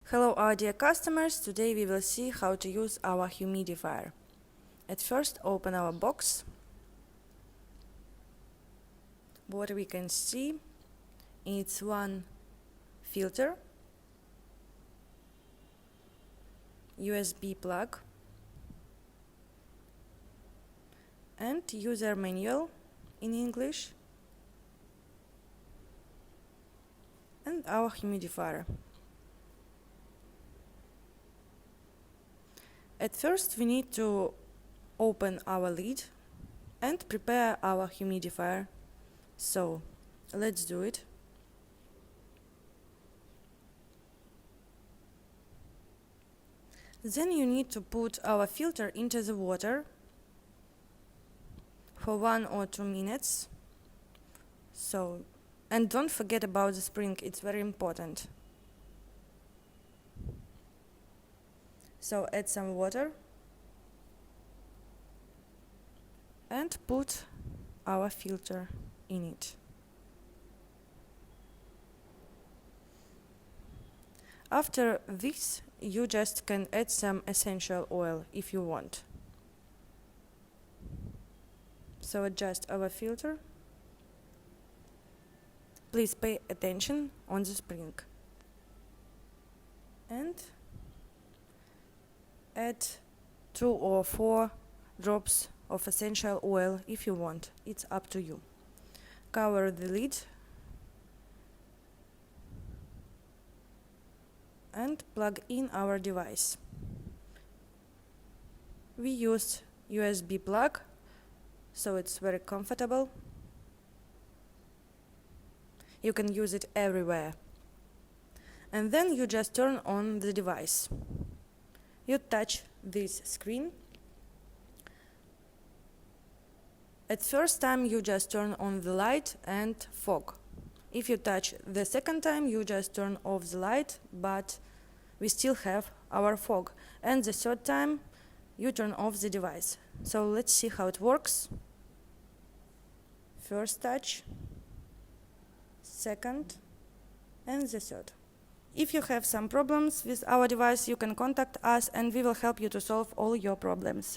Hello our dear customers, today we will see how to use our humidifier. At first open our box. What we can see, it's one filter, USB plug and user manual in English and our humidifier. At first we need to open our lid and prepare our humidifier. So let's do it. Then you need to put our filter into the water for 1 or 2 minutes. And don't forget about the spring, it's very important. So add some water and put our filter in it. After this, you just can add some essential oil if you want. So adjust our filter. Please pay attention on the spring. And add 2 or 4 drops of essential oil if you want. It's up to you. Cover the lid and plug in our device. We used USB plug, so it's very comfortable. You can use it everywhere. And then you just turn on the device. You touch this screen. At first time you just turn on the light and fog. If you touch the second time you just turn off the light, but we still have our fog. And the third time you turn off the device. So let's see how it works. First touch, second, and the third. If you have some problems with our device, you can contact us and we will help you to solve all your problems.